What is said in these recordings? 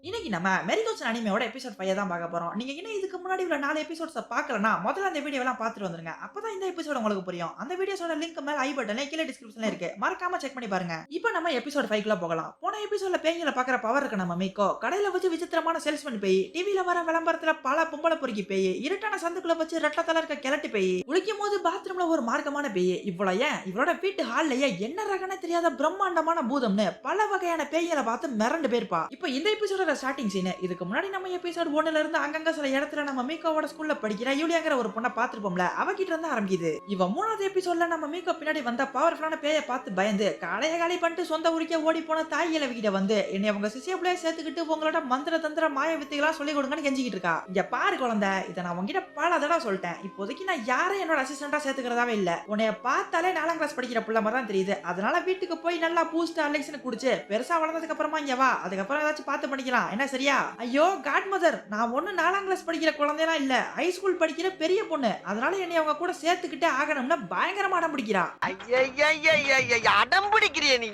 இன்னைக்கு நம்ம மெரிகோட்ஸ் அனிமேவோட எபிசோட் 5 தான் பார்க்க போறோம். நீங்க இன்னும் இதுக்கு முன்னாடி உள்ள 4 எபிசோட்ஸ பார்க்கலனா, முதல்ல அந்த வீடியோலாம் பார்த்துட்டு வந்துருங்க. அப்பதான் இந்த எபிசோட் உங்களுக்கு புரியும். அந்த வீடியோஸோட லிங்க் மேல ஐ பட்டன்ல கீழ டிஸ்கிரிப்ஷன்ல இருக்கு. மறக்காம செக் பண்ணி பாருங்க. இப்போ நம்ம எபிசோட் 5 க்குள்ள போகலாம். போன எபிசோட்ல பேய்கள பார்க்குற பவர் இருக்கு நம்ம மீக்கோ. கடையில வச்சு விசித்திரமான சேல்ஸ்மேன் பேய், டிவில வர விளம்பரத்துல பல பொம்பள பொறுக்கி பேய், இருட்டான சந்துக்குள்ள வச்சு ரெட்டத்தல இருக்க கிழட்டு பேய், குளிக்கும்போது பாத்ரூம்ல ஒரு மார்க்கமான பேய், இவ்வளவு ஏன் இவரோட வீட்டு ஹால்லயே என்ன ரகனே தெரியாத பிரம்மாண்டமான பூதம்னு பல வகையான பேய்களை பார்த்து மிரண்டு போயிருப்பா. இப்போ இந்த எபிசோடோட ஸ்டார்டிங் சீன் இதுக்கு முன்னாடி நம்ம எபிசோட் 1ல இருந்து அங்கங்க சில இடத்துல நம்ம மீக்கோவோட ஸ்கூல்ல படிக்கிற யூலியாங்கிற ஒரு பொண்ணை பார்த்திருப்போம்ல, அவகிட்ட இருந்து ஆரம்பிக்குது. இவ 3வது எபிசோட்ல நம்ம மீக்கோ பின்னாடி வந்த பவர்ஃபுல்லான பேயை பார்த்து பயந்து கடைய காலி பண்ணிட்டு சொந்த ஊருக்கே ஓடி போன தாய் கிழவிகிட்ட வந்து என்னை அவங்க சிசியப்ளே சேர்த்துக்கிட்டு உங்களோட மந்திர தந்திர மாய வித்தைகளா சொல்லி கொடுங்கன்னு கெஞ்சிக்கிட்டு இருக்கா. இங்க பாரு குழந்தை, இதை நான் உங்ககிட்ட பல தடவை சொல்லிட்டேன். இப்போதைக்கு நான் யாரையும் என்னோட அசிஸ்டண்டா சேர்த்துக்கிறதாவே இல்ல. உன்னைய பார்த்தாலே 4ஆம் கிளாஸ் படிக்கிற புள்ள மாதிரி தான் தெரியுது. அதனால வீட்டுக்கு போய் நல்லா பூஸ்ட் அலெக்ஸ்னு குடிச்சு பெருசா வளர்ந்ததுக்கு அப்புறமா இங்க வா, அதுக்கப்புறம் ஏதாச்சும் பார்த்து பண்ணிக்கலாம் என்ன, சரியா? ஐயோ காட் மதர், நான் ஒண்ணு 4ஆம் கிளாஸ் படிக்கிற குழந்தைலாம் இல்ல, ஹை ஸ்கூல் படிக்கிற பெரிய பொண்ணு. அதனால என்னை அவங்க கூட சேர்த்துக்கிட்டே ஆகணும்னு பயங்கரமா அடம் பிடிக்கிறா. அடம் பிடிக்கிறிய நீ?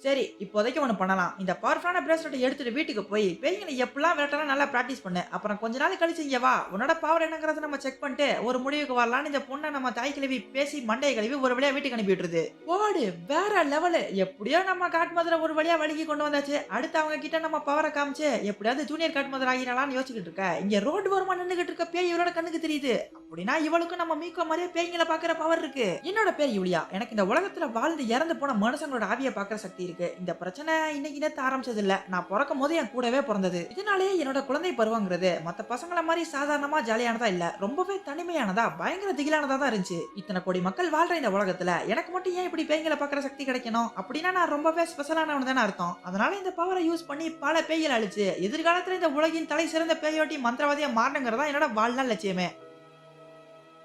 சரி, இப்போதைக்கு ஒண்ணு பண்ணலாம். இந்த பவர்ஃபுல்லான பிரேஸ்லெட் எடுத்துட்டு வீட்டுக்கு போய் பேய்களை எப்பலாம் விரட்டலாம் நல்லா பிராக்டிஸ் பண்ணு. அப்புறம் கொஞ்ச நாள் கழிச்சு இங்க வா, உன்னோட பவர் என்னங்கறத நம்ம செக் பண்ணிட்டு ஒரு முடிவுக்கு வரலாம்னு இந்த பொண்ணை நம்ம தாய் கிழவி பேசி மண்டைய கழுவி ஒரு வழியா வீட்டுக்கு அனுப்பி விட்டுருது. ஓடு வேற லெவலு. எப்படியோ நம்ம காட் மதரை ஒரு வழியா வழிக்கு கொண்டு வந்தாச்சு. அடுத்து அவங்க கிட்ட நம்ம பவரை காமிச்சு எப்படியாவது ஜூனியர் காட் மதர் ஆகிடலாம்னு யோசிச்சுட்டு இருக்க. இங்க ரோடு ஓரமா நின்னுகிட்டு இருக்க பேய் இவரோட கண்ணுக்கு தெரியுது. அப்படின்னா இவளுக்கு நம்ம மீக்கோ மாதிரியே பேய்களை பாக்குற பவர் இருக்கு. என்னோட பேர் யூலியா. எனக்கு இந்த உலகத்துல வாழ்ந்து இறந்து போன மனுஷங்களோட ஆவியை பாக்குற சக்தி இருக்கு. இந்த பிரச்சனை இன்னைக்கு நேத்து ஆரம்பிச்சது இல்ல, நான் பிறக்கும் போது என் கூடவே பிறந்தது. இதனாலே என்னோட குழந்தை பருவங்கிறது மத்த பசங்கள மாதிரி சாதாரணமா ஜாலியானதா இல்ல, ரொம்பவே தனிமையானதா பயங்கர திகிலானதா தான் இருந்துச்சு. இத்தனை கோடி மக்கள் வாழ்ற இந்த உலகத்துல எனக்கு மட்டும் ஏன் இப்படி பேய்களை பாக்குற சக்தி கிடைக்கணும்? அப்படின்னா நான் ரொம்பவே ஸ்பெஷலானவன் தானே அர்த்தம். அதனால இந்த பவரை யூஸ் பண்ணி பல பேய்களை அழிச்சு எதிர்காலத்துல இந்த உலகின் தலை சிறந்த பேயோட்டி மந்திரவாதியா மாறணுங்கிறதா என்னோட வாழ்நாள் லட்சியமே.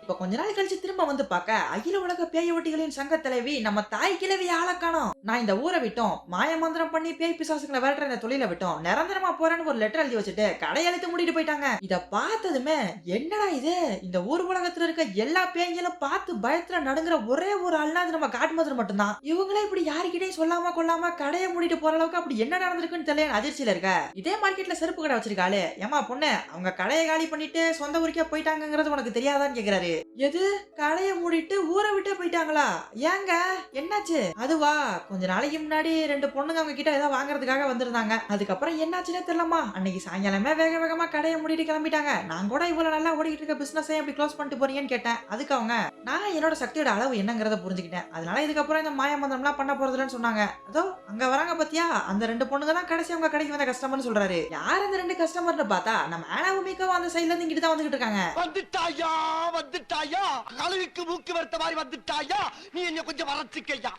இப்ப கொஞ்ச நாள் கழிச்சு திரும்ப வந்து பார்க்க அகில உலக பேய் ஓட்டிகளின் சங்க தலைவி நம்ம தாய் கிழவி ஆள காணோம். நான் இந்த ஊரை விட்டோம், மாய மந்திரம் பண்ணி பேய் பிசாசுகளை விரட்டுற இந்த தொழில விட்டோம், நிரந்தரமா போறேன்னு ஒரு லெட்டர் எழுதி வச்சுட்டு கடையெழுத்து மூடிட்டு போயிட்டாங்க. இத பார்த்ததுமே என்னடா இது, இந்த ஊர் உலகத்துல இருக்க எல்லா பேய்களும் பார்த்து பயத்துல நடுங்குற ஒரே ஒரு ஆள்னா அது நம்ம காட் மதர் மட்டும்தான். இவங்களே இப்படி யாருக்கிட்டையும் சொல்லாம கொள்ளாம கடையை மூடிட்டு போற அளவுக்கு அப்படி என்ன நடந்திருக்குன்னு தெரியல, அதிர்ச்சியில இருக்க. இதே மார்க்கெட்ல செருப்பு கடை வச்சிருக்காளே, ஏமா பொண்ணு, அவங்க கடையை காலி பண்ணிட்டு சொந்த ஊருக்கே போயிட்டாங்கிறது உனக்கு தெரியாதான்னு கேக்குறாரு. எது, கடைய மூடிட்டு ஊரை விட்டே போயிட்டாங்களா? ஏங்க என்னாச்சு? அதுவா, கொஞ்ச நாளைக்கு முன்னாடி 2 பொண்ணுங்க அவங்க கிட்ட ஏதாவது வாங்குறதுக்காக வந்திருந்தாங்க. அதுக்கப்புறம் என்னாச்சுன்னே தெரியலமா, அன்னைக்கு சாயங்காலமே வேக வேகமா கடையை மூடிட்டு கிளம்பிட்டாங்க. நான் கூட இவ்வளவு நல்லா ஓடிட்டு இருக்க பிசினஸ் எப்படி க்ளோஸ் பண்ணிட்டு போறீங்கன்னு கேட்டேன். அதுக்கு அவங்க, நான் என்னோட சக்தியோட அளவு என்னங்கறத புரிஞ்சுக்கிட்டேன், அதனால இதுக்கப்புறம் இந்த மாய மந்திரம்லாம் பண்ண போறதுன்னு சொன்னாங்க. அதோ அங்க வராங்க பாத்தியா, அந்த 2 பொண்ணுங்க தான் கடைசி அவங்க கடைக்கு வந்த கஸ்டமர்னு சொல்றாரு. யார் அந்த 2 கஸ்டமர்னு பார்த்தா நம்ம ஆனாவுமிக்கோ அந்த சைடுல இருந்து இங்கிட்டு தான் வந்துகிட்டு இருக்காங்க. வந்துட்டாயா வந்துட்டாயா, அழகுக்கு மூக்கு வர்த்த மாதிரி வந்துட்டாயா, நீ என்ன கொஞ்சம் வரச்சுக்கையா.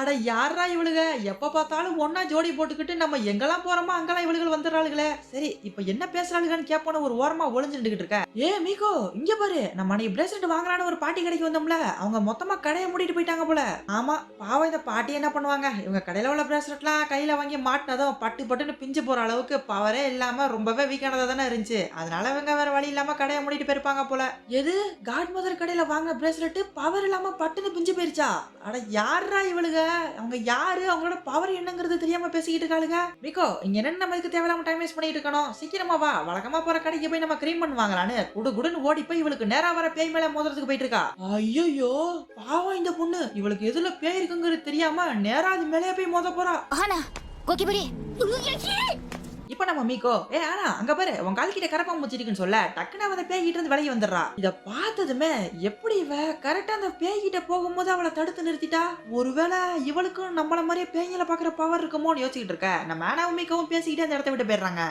அட யாரா இவளுக, எப்ப பார்த்தாலும் ஒன்னா ஜோடி போட்டுக்கிட்டு நம்ம எங்கெல்லாம் போறோமோ அங்கெல்லாம் இவளுகள் வந்துடுறாளுகளே. சரி, இப்ப என்ன பேசுறாளுகன்னு கேப்போன்னு ஒரு ஓரமா ஒளிஞ்சுட்டு இருக்க. ஏ மீகோ, இங்க பாரு, நம்ம அன்னைக்கு பிரேஸ்லெட் வாங்கலான்னு ஒரு பாட்டி கடைக்கு வந்தோம்ல, அவங்க மொத்தமா கடையை மூடிட்டு போயிட்டாங்க போல. ஆமா பாவம், இந்த பாட்டி என்ன பண்ணுவாங்க, இவங்க கடையில உள்ள பிரேஸ்லெட்லாம் கையில வாங்கி மாட்டினதும் பட்டு பட்டுன்னு பிஞ்சு போற அளவுக்கு பவரே இல்லாம ரொம்பவே வீக்கானதா தானே இருந்துச்சு. அதனால இவங்க வேற வழி இல்லாம கடையை மூடிட்டு போயிருப்பாங்க போல. எது, காட் மதர் கடையில வாங்கின பிரேஸ்லெட் பவர் இல்லாம பட்டுன்னு பிஞ்சு போயிருச்சா? அட யாரா இவளுக, அவங்க யாரு, அவங்களோட பவர் என்னங்கிறது தெரியாம பேசிக்கிட்டு இருக்காளுங்க. மிகோ, இங்க என்ன நம்ம இதுக்கு தேவையில்லாம டைம் வேஸ்ட் பண்ணிட்டு இருக்கணும், சீக்கிரமா வா, வழக்கமா போற கடைக்கு போய் நம்ம கிரீம் பண்ணுவாங்களான்னு குடுகுடுன்னு ஓடி போய் இவளுக்கு நேரா வர பேய் மேல மோதுறதுக்கு போயிட்டு இருக்கா. ஐயோ பாவம் இந்த பொண்ணு, இவளுக்கு எதுல பேய் இருக்குங்கிறது தெரியாம நேரா அது மேலே போய் மோத போறா. இப்ப நம்ம மீக்கோ, ஆனா அங்க பாரு, உன் கால் கிட்ட கரப்பா மூச்சிருக்குன்னு சொல்ல டக்குன்னு அவ பேய்கிட்ட இருந்து விலகி வந்துடுறா. இத பார்த்ததுமே எப்படி இவ கரெக்டா அந்த பேய்கிட்ட போகும்போது அவளை தடுத்து நிறுத்திட்டா? ஒருவேளை இவளுக்கும் நம்மள மாதிரியே பேய்களை பாக்குற பவர் இருக்குமோன்னு யோசிச்சுட்டு இருக்க. நம்ம ஆனாவும் மீக்கவும் பேசிக்கிட்டு அந்த இடத்த விட்டு போயிடுறாங்க.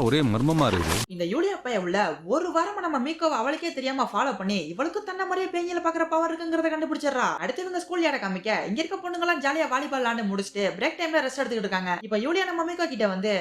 ஒரே மர்மமா இருக்கு. இந்த யூலியா பைய உள்ள ஒரு வாரமா நம்ம மீக்கோவை அவளுக்கே தெரியாம ஃபாலோ பண்ணி இவளுக்கும் தன்ன மாதிரியே பேய்களை பாக்குற பவர் இருக்குங்கிறத கண்டுபிடிச்சிடறா. அடுத்து இவங்க ஸ்கூல் யார காமிக்க இங்க இருக்க பொண்ணுங்க எல்லாம் ஜாலியா வாலிபால் விளையாண்டு முடிச்சுட்டு பிரேக் டைம்ல ரெஸ்ட் எடுத்துக்கிட்டு இருக்காங்க. இப்ப யூலியா நம்ம மீக்கோ கிட்ட வந்து,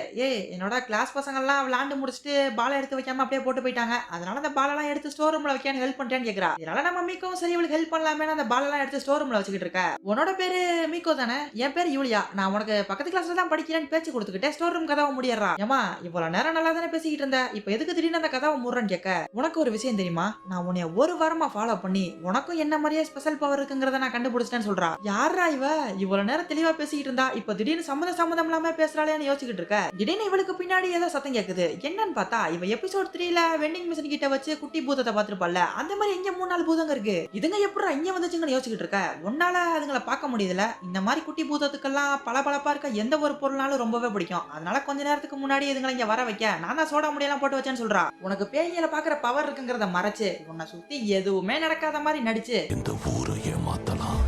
என்னோட கிளாஸ் பசங்க எல்லாம் விளையாண்டு முடிச்சுட்டு பாலை எடுத்து வைக்காம அப்படியே போட்டு போயிட்டாங்க, அதனால அந்த பாலெல்லாம் எடுத்து ஸ்டோர் ரூம்ல வைக்க ஹெல்ப் பண்றேன்னு கேக்குறா. இதனால நம்ம மீக்கோவும் சரி இவளுக்கு ஹெல்ப் பண்ணலாமே அந்த பாலெல்லாம் எடுத்து ஸ்டோர் ரூம்ல வச்சுக்கிட்டு இருக்க. உன்னோட பேரு மீக்கோ தானே? என் பேரு யூலியா, நான் உனக்கு பக்கத்து கிளாஸ்ல தான் படிக்கிறேன்னு பேச்சு கொடுத்துக்கிட்டே ஸ்டோர் ரூம் கதவை முடியறா. ஏமா, இவ்வளவு நேரம் நல்லா தானே பேசிக்கிட்டு இருந்த, இப்ப எதுக்கு திடீர்னு அந்த கதவை மூடுறேன்னு கேட்க. உனக்கு ஒரு விஷயம் தெரியுமா, நான் உன்னைய ஒரு வாரமா ஃபாலோ பண்ணி உனக்கும் என்ன மாதிரியே ஸ்பெஷல் பவர் இருக்குங்கிறத நான் கண்டுபிடிச்சிட்டேன்னு சொல்றா. யாரா இவ, இவ்வளவு நேரம் தெளிவா பேசிக்கிட்டு இருந்தா இப்ப திடீர்னு சம்மந்தம் இல்லாம பேசுறாளேன்னு யோசிச்சுக்கிட்டு இருக்க. திடீர்னு இவளுக்கு பின்னாடி ஏதோ சத்தம் கேக்குது. என்னன்னு பார்த்தா இவ எபிசோட் 3ல வெண்டிங் மிஷின் கிட்ட வச்சு குட்டி பூதத்தை பாத்துருப்பாள்ல, அந்த மாதிரி இங்க 3-4 பூதங்க இருக்கு. இதுங்க எப்படிடா இங்க வந்துச்சுங்கன்னு யோசிச்சுட்டு இருக்க. உன்னால அதுங்களை பார்க்க முடியுதுல. இந்த மாதிரி குட்டி பூதத்துக்கெல்லாம் பளபளப்பா இருக்க எந்த ஒரு பொருள்னாலும் ரொம்பவே பிடிக்கும். அதனால கொஞ்ச நேரத்துக்கு முன்னாடி இதுங்களை இங்க வர வைக்க நான் தான் சோடா முடியெல்லாம் போட்டு வச்சேன்னு சொல்றா. உனக்கு பேய்களை பாக்குற பவர் இருக்குங்கிறத மறைச்சு உன்னை சுத்தி எதுவுமே நடக்காத மாதிரி நடிச்சு இந்த ஊரை ஏமாத்தலாம்,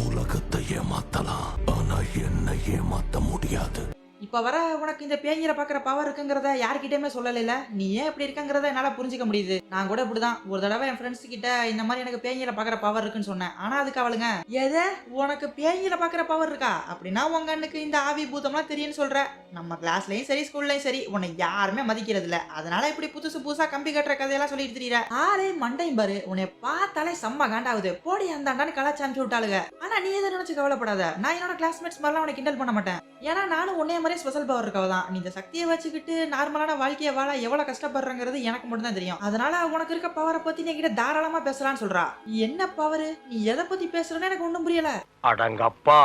உலகத்தை ஏமாத்தலாம், ஆனா என்ன ஏமாத்த முடியாது. இப்ப வர உனக்கு இந்த பேய்களை பாக்குற பவர் இருக்குங்கிறத யார்கிட்டயுமே சொல்லல. நீ ஏன் இப்படி இருக்கங்கிறத என்னால புரிஞ்சுக்க முடியுது. நான் கூட இப்படிதான் ஒரு தடவை என் ஃப்ரெண்ட்ஸ் கிட்ட இந்த மாதிரி எனக்கு பேய்களை பாக்குற பவர் இருக்குன்னு சொன்னேன். ஆனா அதுக்கு அவளுங்க எதை உனக்கு பேய்களை பாக்குற பவர் இருக்கா அப்படின்னா உங்க அண்ணுக்கு இந்த ஆவி பூதம்லாம் தெரியும்னு சொல்ற. நம்ம கிளாஸ்லயும் சரி ஸ்கூல்லயும் சரி உன்னை யாருமே மதிக்கிறது இல்ல. அதனால இப்படி புதுசு புதுசா கம்பி கட்டுற கதையெல்லாம் சொல்லிட்டு தெரியற. ஆளே மண்டையும் பாரு, உன்னை பார்த்தாலே செம்ம காண்டாவுது. போடி அந்தாண்டான்னு கலாச்சி அனுப்பிச்சு விட்டாளுங்க. ஆனா நீ எதை நினைச்சு கவலைப்படாத. நான் என்னோட கிளாஸ்மேட்ஸ் மாதிரிலாம் உனக்கு கிண்டல் பண்ண மாட்டேன். ஏன்னா நானும் உன்னைய மாதிரி ஸ்பெஷல் பவர் இருக்கவ தான். நீ இந்த சக்தியை வச்சுக்கிட்டு நார்மலான வாழ்க்கையை வாழ எவ்வளவு கஷ்டப்படுறங்கிறது எனக்கு மட்டும் தான் தெரியும். அதனால உனக்கு இருக்க பவரை பத்தி நீ கிட்ட தாராளமா பேசலாம்னு சொல்றா. என்ன பவர், நீ எதை பத்தி பேசுறன்னு எனக்கு ஒண்ணும் புரியல. அடங்கப்பா,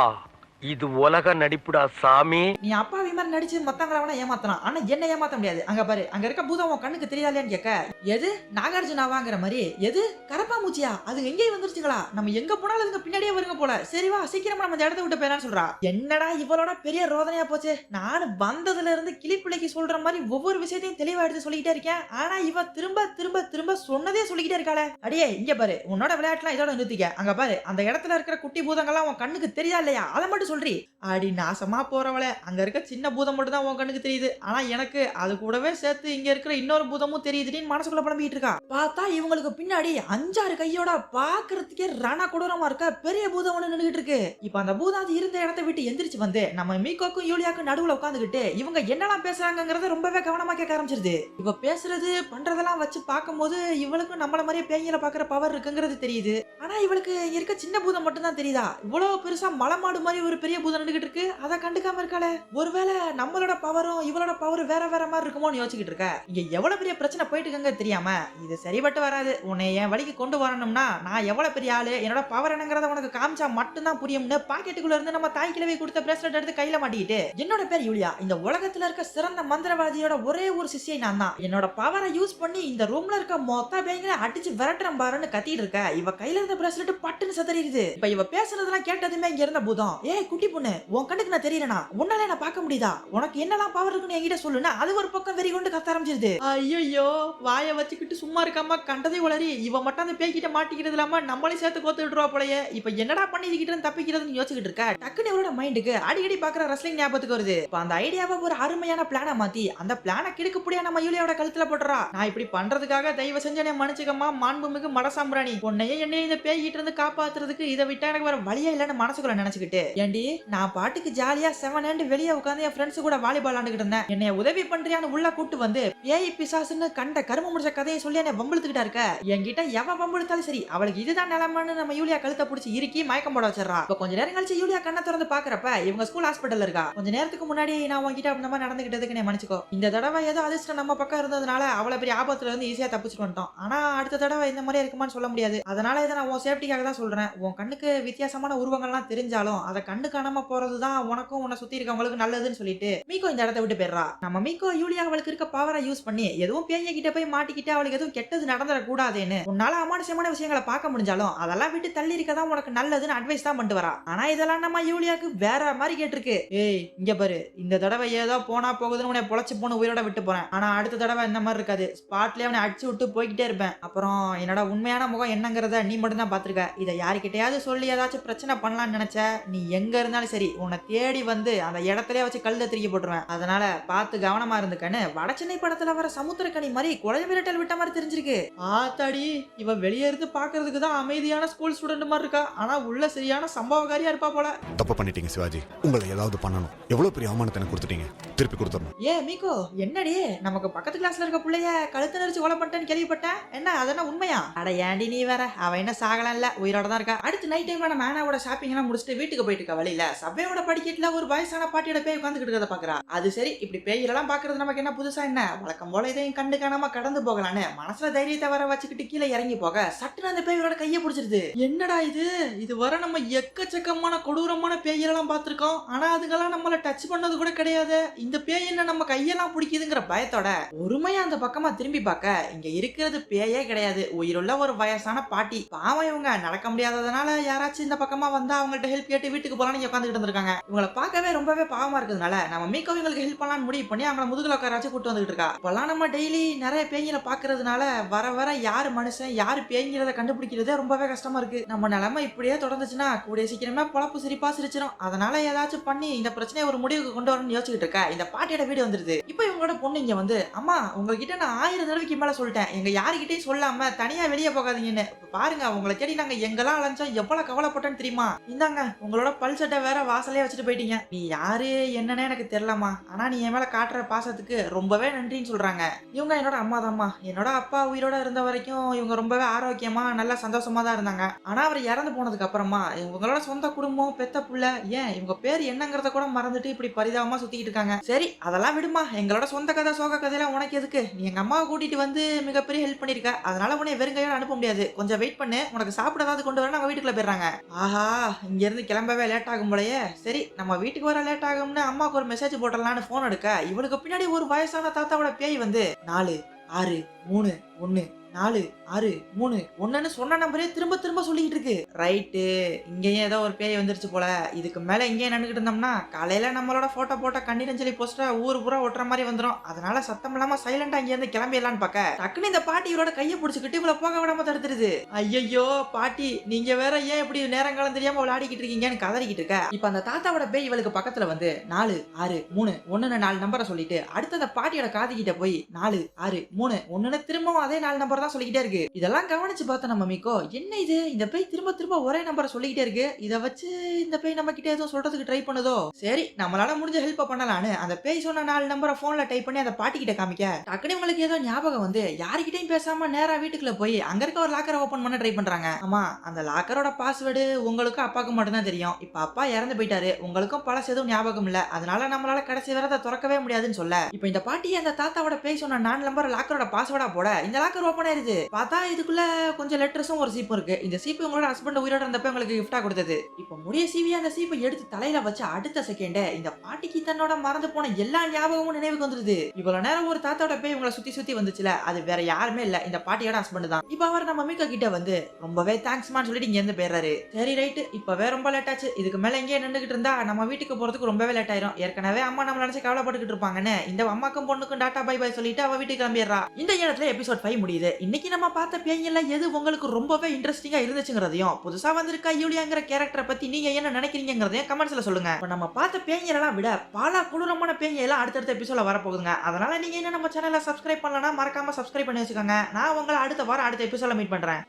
இது உலக நடிப்புடா சாமி. நீ அப்பாவி மாதிரி நடிச்சு மத்தவங்கள வேணா ஏமாத்தலாம், ஆனா என்ன ஏமாத்த முடியாது. அங்க பாரு, அங்க இருக்க பூதம் உன் கண்ணுக்கு தெரியாதுன்னு கேட்க, எது நாகார்ஜுனாவாங்கிற மாதிரி, எது கரப்பாம்பூச்சியா, அது எங்கேயும் வந்துருச்சுங்களா, நம்ம எங்க போனாலும் அதுங்க பின்னாடியே வருங்க போல. சரி வா சீக்கிரமா நம்ம இந்த இடத்த விட்டு போயிடலாம்னு சொல்றா. என்னடா இவளோட பெரிய ரோதனையா போச்சு. நான் வந்ததுல இருந்து கிளிப்பிள்ளைக்கு சொல்ற மாதிரி ஒவ்வொரு விஷயத்தையும் தெளிவா எடுத்து சொல்லிக்கிட்டே இருக்கேன். ஆனா இவ திரும்ப திரும்ப திரும்ப சொன்னதே சொல்லிக்கிட்டே இருக்காளே. அடியே இங்க பாரு, உன்னோட விளையாட்டுலாம் இதோட நிறுத்திக்க. அங்க பாரு, அந்த இடத்துல இருக்கிற குட்டி பூதங்கள்லாம் உன் கண்ணுக்கு தெரியா இல்லையா, அதை மட்டும் சொல்றி. அடி நாசமா போறவளே, அங்க இருக்க சின்ன பூதம் மட்டும் தான் உன் கண்ணுக்கு தெரியுது. ஆனா எனக்கு அது கூடவே சேர்த்து இங்க இருக்கிற இன்னொரு பூதமும் தெரியுதுன்னு மனசுக்குள்ள புலம்பிட்டு இருக்கா. பார்த்தா இவங்களுக்கு பின்னாடி 5-6 கையோட பாக்குறதுக்கே ரண கொடூரமா இருக்க பெரிய பூதம் ஒண்ணு நின்னுகிட்டு இருக்கு. இப்ப அந்த பூதம் அது இருந்த இடத்தை விட்டு எந்திரிச்சு வந்து நம்ம மீகோக்கும் யூலியாக்கும் நடுவுல உட்காந்துக்கிட்டு இவங்க என்னெல்லாம் பேசுறாங்கிறத ரொம்பவே கவனமா கேட்க ஆரம்பிச்சிருது. இவ பேசுறது பண்றதெல்லாம் வச்சு பார்க்கும்போது இவளுக்கும் நம்மள மாதிரியே பேய்களை பாக்குற பவர் இருக்குங்கிறது தெரியுது. ஆனா இவளுக்கு இருக்க சின்ன பூதம் மட்டும் தான் தெரியுதா. இவ்வளவு பெருசா மலைமாடு மாதிரி ஒரு பெரிய பூதம் நின்னுகிட்டு இருக்கு, அதை கண்டுக்காம இருக்காளே. ஒருவேளை நம்மளோட பவரும் இவளோட பவர் வேற வேற மாதிரி இருக்குமோன்னு யோசிச்சுட்டு இருக்க. இங்க எவ்வளவு பெரிய பிரச்சனை போயிட்டு இருக்காங்க தெரியாம இது சரிபட்டு வராது. உன்னை என் வழிக்கு கொண்டு வரணும்னா நான் எவ்வளவு பெரிய ஆளு, என்னோட பவர் என்னங்கிறத உனக்கு காமிச்சா மட்டும்தான் புரியும்னு பாக்கெட்டுக்குள்ள இருந்து நம்ம தாய் கிழவி கொடுத்த பிரேஸ்லெட் எடுத்து கையில மாட்டிக்கிட்டு, என்னோட பேர் யூலியா, இந்த உலகத்துல இருக்க சிறந்த மந்திரவாதியோட ஒரே ஒரு சிஷ்யை நான் தான். என்னோட பவரை யூஸ் பண்ணி இந்த ரூம்ல இருக்க மொத்த பேய்களை அடிச்சு விரட்டுறேன் பாருன்னு கத்திட்டு இருக்க. இவ கையில இருந்த பிரேஸ்லெட் பட்டுன்னு சதறிடுது. இப்ப இவ பேசுறதெல்லாம் கேட்டதுமே இங்க இருந்த பூதம், ஏய் குட்டி பொண்ணு, உன் கண்ணுக்கு நான் தெரியலனா, உன்னால என்ன பார்க்க முடியுதா, உனக்கு என்னெல்லாம் பவர் இருக்குன்னு என்கிட்ட சொல்லுனா, அது ஒரு பக்கம் வெறி கொண்டு கத்த ஆரம்பிச்சிருது. ஐயோ வாயை வச்சுக்கிட்டு சும்மா இருக்காம கண்டதை உளறி இவ மட்டும் அந்த பேய்கிட்ட மாட்டிக்கிறது இல்லாம நம்மளையும் சேர்த்து கோத்து விட்டுருவா போலயே. இப்ப என்னடா பண்ணிக்கிட்டு தப்பிக்கிறதுன்னு யோசிச்சுட்டு இருக்க. டக்குன்னு இவரோட மைண்டுக்கு அடிக்கடி பாக்குற ரெஸ்லிங் ஞாபகத்துக்கு வருது. இப்ப அந்த ஐடியாவை ஒரு அருமையான பிளான மாத்தி அந்த பிளான கிடுக்குப்படியா நம்ம யூலியாவோட கழுத்துல போட்டுறா. நான் இப்படி பண்றதுக்காக தயவு செஞ்சு என்னை மன்னிச்சுக்கமா மாண்புமிகு மடசாம்பிராணி, உன்னையே என்னைய இந்த பேய்கிட்ட இருந்து காப்பாத்துறதுக்கு இதை விட்டா எனக்கு வேற வழியே இல்லைன்னு மனசுக்குள்ள நினைச்சுக்கிட்டு, ஏண்டி நான் பாட்டுக்கு ஜாலியா 7 and வெளியே உட்காந்து என் ஃப்ரெண்ட்ஸ் கூட வாலிபால் விளையாண்டுகிட்டு இருந்தேன், என்னைய உதவி பண்றியான்னு உள்ள கூட்டு வந்து பேய் பிசாசுன்னு கண்ட கரும முடிச்ச கதையை சொல்லி என்ன வம்பிழுத்துக்கிட்டா இருக்க. என்கிட்ட எவன் வம்பிழுத்தாலும் சரி அவளுக்கு இதுதான் நிலைமைன்னு நம்ம யூலியா கழுத்தை பிடிச்சி இறுக்கி மயக்கம் போட வச்சிடறா. இப்ப கொஞ்ச நேரம் கழிச்சு யூலியா கண்ணை திறந்து பாக்குறப்ப இவங்க ஸ்கூல் ஹாஸ்பிட்டல்ல இருக்கா. கொஞ்ச நேரத்துக்கு முன்னாடி நான் உங்ககிட்ட அந்த மாதிரி நடந்துகிட்டதுக்கு நீ மன்னிச்சுக்கோ. இந்த தடவை ஏதோ அதிர்ஷ்டம் நம்ம பக்கம் இருந்ததுனால அவளை பெரிய ஆபத்துல இருந்து ஈஸியா தப்பிச்சுட்டு வந்துட்டோம். ஆனா அடுத்த தடவை இந்த மாதிரி இருக்குமான்னு சொல்ல முடியாது. அதனால இதை நான் உன் சேஃப்டிக்காக தான் சொல்றேன். உன் கண்ணுக்கு வித்தியாசமான உருவங்கள்லாம் தெரிஞ்சாலும் அதை கண்டு காணாம போறதுதான் உனக்கும் உன்னை சுத்தி இருக்கவங்களுக்கு நல்லதுன்னு சொல்லிட்டு மீகோ இந்த இடத்தை விட்டு போயிடுறா. நம்ம மீகோ யூலியா அவளுக்கு இருக்க பவரை யூஸ் பண்ணி எதுவும் பேய்ய கிட்ட போய் மாட்டிக்கிட்டு அவளுக்கு எதுவும் கெட்டது நடந்துடக்கூடாதுன்னு உன்னால அமானுஷமான விஷயங்களை பார்க்க முடிஞ்சாலும் அதெல்லாம் விட்டு தள்ளி இருக்கதான் உனக்கு நல்லதுன்னு அட்வைஸ் தான் பண்ணிட்டு வரா. ஆனா இதெல்லாம் நம்ம யூலியாக்கு வேற மாதிரி கேட்டிருக்கு. ஏய் இங்க பாரு, இந்த தடவை ஏதோ போனா போகுதுன்னு உன்னை பொழைச்சு போன உயிரோட விட்டு போறேன். ஆனா அடுத்த தடவை இந்த மாதிரி இருக்காது. ஸ்பாட்லயே அவனை அடிச்சு விட்டு போய்கிட்டே இருப்பேன். அப்புறம் என்னோட உண்மையான முகம் என்னங்கிறத நீ மட்டும் தான் பாத்துருக்க. இதை யாருக்கிட்டையாவது சொல்லி ஏதாச்சும் பிரச்சனை பண்ணலாம்னு நினைச்ச நீ எங்க இருந்தாலும் சரி உன்னை தேடி வந்து அந்த இடத்துல வச்சு கல்ல திருக்கி போட்டுருவேன். அதனால பார்த்து கவனமா இருந்துக்கன்னு வடச்சென்னை படத்துல வர சமுத்திரக்கனி மாதிரி குழந்தை விரட்டல் விட்ட மாதிரி தெரிஞ்சிருக்கு. ஆத்தாடி, இவ வெளியே இருந்து பாக்குறதுக்கு தான் அமைதியான ஸ்கூல் ஸ்டூடெண்ட் மாதிரி இருக்கா. ஆனா உள்ள சரியான சம்பவகாரியா இருப்பா போல. தப்பு பண்ணிட்டீங்க சிவாஜி, உங்களை ஏதாவது பண்ணணும். எவ்வளவு பெரிய அவமானத்தை கொடுத்துட்டீங்க, திருப்பி கொடுத்துடணும். ஏ மீகோ, என்னடி நமக்கு பக்கத்து கிளாஸ்ல இருக்க பிள்ளைய கழுத்து நெரிச்சு கொலை பண்ணிட்டேன்னு கேள்விப்பட்டேன். என்ன அதென்ன உண்மையா? அட ஏண்டி நீ வேற, அவ என்ன சாகலாம் இல்ல, உயிரோட தான் இருக்கா. அடுத்து நைட் டைம்ல நம்ம மேனாவோட ஷாப்பிங் எல்லாம் முடிச்சுட்டு வீட்டுக்கு போயிட்டு இருக்க வழியில சபையோட படிக்கட்டுல ஒரு வயசான பாட்டியோட பேய் உட்காந்துக்கிட்டு இருக்கிறத பாக்குறா. அது சரி, இப்படி பேய்களெல்லாம் பாக்குறது நமக்கு என்ன புதுசா என்ன, வழக்கம் போல இதையும் கண்டு காணாம கடந்து போகலான்னு மனசுல தைரியத்தை வர வச்சுக்கிட்டு கீழே இறங்கி போக சட்டுன்னு அந்த பேயோட கையை பிடிச்சிருது. என்னடா இது வர நம்ம எக்கச்சக்கமான கொடூரமான பேய்களெல்லாம் பார்த்திருக்கோம். ஆனா அதுக்கெல்லாம் நம்மள டச் பண்ணது கூட கிடையாது. இந்த பேய் என்ன நம்ம கையெல்லாம் பிடிக்குதுங்கிற பயத்தோட ஒருமையா அந்த பக்கமா திரும்பி பார்க்க இங்க இருக்கிறது பேயே கிடையாது, உயிருள்ள ஒரு வயசான பாட்டி. பாவம் இவங்க நடக்க முடியாததுனால யாராச்சும் இந்த பக்கமா வந்தா அவங்கள்ட்ட ஹெல்ப் கேட்டு வீட்டுக்கு போலான்னு இங்க உட்காந்துட்டு இருந்திருக்காங்க. இவங்களை பார்க்கவே ரொம்பவே பாவமா இருக்கிறதுனால நம்ம மீக்கோ இவங்களுக்கு ஹெல்ப் பண்ணலாம்னு முடிவு பண்ணி அவங்கள முதுகுல உட்கார வச்சு கூட்டு வந்துட்டு இருக்கா. இப்பெல்லாம் நம்ம டெய்லி நிறைய பேய்களை பாக்குறதுனால வர வர யாரு மனுஷன் யாரு பேய்ங்கிறத கண்டுபிடிக்கிறதே ரொம்பவே கஷ்டமா இருக்கு. நம்ம நிலைமை இப்படியே தொடர்ந்துச்சுன்னா கூடிய சீக்கிரமே பொழப்பு சிரிப்பா சிரிச்சிடும். அதனால ஏதாச்சும் பண்ணி இந்த பிரச்சனையை ஒரு முடிவுக்கு கொண்டு வரணும்னு யோசிச்சுட்டு இருக்க இந்த பாட்டியோட வீடு வந்துருது. இப்போ இவங்களோட பொண்ணு இங்க வந்து, அம்மா உங்ககிட்ட நான் 1000 தடவைக்கு மேல சொல்லிட்டேன், எங்க யாருக்கிட்டையும் சொல்லாம தனியா வெளியே போகாதீங்கன்னு. பாருங்க உங்களை தேடி நாங்க எங்கெல்லாம் அலைஞ்சோம், எவ்வளவு கவலைப்பட்டோன்னு தெரியுமா? இந்தாங்க உங்களோட பல் சட்டை வேற வாசலே வச்சுட்டு போயிட்டீங்க. நீ யாரு என்னன்னு எனக்கு தெரியலமா, ஆனா நீ என் மேல காட்டுற பாசத்துக்கு ரொம்பவே நன்றின்னு சொல்றாங்க. இவங்க என்னோட அம்மா தான்மா. என்னோட அப்பா உயிரோட இருந்த வரைக்கும் இவங்க ரொம்பவே ஆரோக்கியமா நல்லா சந்தோஷமா தான் இருந்தாங்க. ஆனா அவர் இறந்து போனதுக்கு அப்புறமா இவங்களோட சொந்த குடும்பம் பெத்த புள்ள ஏன் இவங்க பேர் என்னங்கறத கூட மறந்துட்டு இப்படி பரிதாபமா சுத்திக்கிட்டு இருக்காங்க. சரி அதெல்லாம் விடுமா, எங்களோட சொந்த கதை சோக கதையெல்லாம் உனக்கு எதுக்கு? நீ எங்க அம்மாவை கூட்டிட்டு வந்து மிகப்பெரிய ஹெல்ப் பண்ணிருக்க, அதனால உன்னை வெறுங்கையோட அனுப்ப முடியாது. கொஞ்சம் வெயிட் பண்ணு, உனக்கு சாப்பிட ஏதாவது கொண்டு வர நாங்க வீட்டுக்குள்ள போயிடுறாங்க. ஆஹா இங்க இருந்து கிளம்பவே லேட் ஆகும் போலயே. சரி நம்ம வீட்டுக்கு வர லேட் ஆகும்னு அம்மாவுக்கு ஒரு மெசேஜ் போட்டலான்னு போன் எடுக்க இவளுக்கு பின்னாடி ஒரு வயசான தாத்தாவோட பேய் வந்து 4 6 3 1 4 6 3 1ன்னு சொன்ன நம்பரே திரும்ப திரும்ப சொல்லிட்டு இருக்கு. ரைட்டு இங்கேயும் ஏதோ ஒரு பேய் வந்துருச்சு போல. இதுக்கு மேல இங்கே நின்னுக்கிட்டு இருந்தோம்னா காலையில நம்மளோட போட்டோ போட்ட கண்ணீரஞ்சலி போஸ்டர் ஊர் பூரா ஒட்டுற மாதிரி வந்துடும். அதனால சத்தம் இல்லாம சைலண்டா இங்க இருந்து கிளம்பிடலான்னு பார்க்க டக்குன்னு இந்த பாட்டி இவரோட கையை பிடிச்சிக்கிட்டு இவ்வளவு போக விடாம தடுத்துருது. ஐயோ பாட்டி நீங்க வேற ஏன் இப்படி நேரங்காலம் தெரியாம விளையாடிக்கிட்டு இருக்கீங்கன்னு கதறிக்கிட்டு இருக்க. இப்ப அந்த தாத்தாவோட பேய் இவளுக்கு பக்கத்துல வந்து 4 6 3 1ன்னு 4 நம்பரை சொல்லிட்டு அடுத்த அந்த பாட்டியோட காதுகிட்ட போய் 4 6 3 1ன்னு திரும்பவும் அதே 4 நம்பர் தான் சொல்லிக்கிட்டே இருக்கு. இதெல்லாம் கவனிச்சு பார்த்த நம்ம மீக்கோ, என்ன இது இந்த பேய் திரும்ப திரும்ப ஒரே நம்பரை சொல்லிக்கிட்டே இருக்கு, இதை வச்சு இந்த பேய் நம்ம கிட்ட எதுவும் சொல்றதுக்கு ட்ரை பண்ணுதோ. சரி நம்மளால முடிஞ்ச ஹெல்ப் பண்ணலான்னு அந்த பேய் சொன்ன 4 நம்பரை போன்ல டைப் பண்ணி அந்த பாட்டி கிட்ட காமிக்க டக்குனு உங்களுக்கு ஏதோ ஞாபகம் வந்து யாருக்கிட்டையும் பேசாம நேரா வீட்டுக்குள்ள போய் அங்க இருக்க ஒரு லாக்கரை ஓபன் பண்ண ட்ரை பண்றாங்க. ஆமா அந்த லாக்கரோட பாஸ்வேர்டு உங்களுக்கும் அப்பாவுக்கு மட்டும் தான் தெரியும். இப்ப அப்பா இறந்து போயிட்டாரு, உங்களுக்கும் பழசு எதுவும் ஞாபகம் இல்ல, அதனால நம்மளால கடைசி வரை அதை திறக்கவே முடியாதுன்னு சொல்ல இப்ப இந்த பாட்டி அந்த தாத்தாவோட பேய் சொன்ன 4 நம்பர் லாக்கரோட பாஸ்வேர்டா போட இந்த லாக்கர் ஓபன் ஆயிருது. பார்த்தா இதுக்குள்ள கொஞ்சம் லெட்டர்ஸும் ஒரு சீப்பும் இருக்கு. இந்த சீப்பு உங்களோட ஹஸ்பண்ட் உயிரோட இருந்தப்ப உங்களுக்கு கிஃப்டா கொடுத்தது. இப்போ முடிய சீவி அந்த சீப்பை எடுத்து தலையில வச்சு அடுத்த செகண்ட் இந்த பாட்டிக்கு தன்னோட மறந்து போன எல்லா ஞாபகமும் நினைவுக்கு வந்துருது. இவ்வளவு நேரம் ஒரு தாத்தாவோட பேய் உங்களை சுத்தி சுத்தி வந்துச்சுல, அது வேற யாருமே இல்ல இந்த பாட்டியோட ஹஸ்பண்ட் தான். இப்ப அவர் நம்ம மீக்கா கிட்ட வந்து ரொம்பவே தேங்க்ஸ்மான்னு சொல்லிட்டு இங்க இருந்து போயிடுறாரு. சரி ரைட்டு இப்பவே ரொம்ப லேட் ஆச்சு, இதுக்கு மேல எங்கேயே நின்றுகிட்டு இருந்தா நம்ம வீட்டுக்கு போறதுக்கு ரொம்பவே லேட் ஆயிரும். ஏற்கனவே அம்மா நம்ம நினைச்சு கவலைப்பட்டுக்கிட்டு இருப்பாங்கன்னு இந்த அம்மாக்கும் பொண்ணுக்கும் டாட்டா பை பை சொல்லிட்டு அவ வீட்டுக்கு கிளம்பிடுறா. இந்த இடத்துல எபிசோட் 5 முடியுது. இன்னைக்கு நம்ம பார்த்த பேய்ல எது உங்களுக்கு ரொம்பவே இன்ட்ரெஸ்டிங்கா இருந்துச்சுங்கிறதையும் புதுசா வந்திருக்கா யூலியாங்கிற கேரக்டரை பத்தி நீங்க என்ன நினைக்கிறீங்கிறதையும் கமெண்ட்ஸ்ல சொல்லுங்க. நம்ம பார்த்த பேய்களெல்லாம் விட பல கொடூரமான பேய்கள் அடுத்தடுத்த எபிசோட்ல வரப்போகுதுங்க. அதனால நீங்க என்ன நம்ம சேனலை சப்ஸ்கிரைப் பண்ணலன்னா மறக்காம சப்ஸ்கிரைப் பண்ணி வச்சுக்கோங்க. நான் உங்களை அடுத்த வாரம் அடுத்த எபிசோட்ல மீட் பண்றேன்.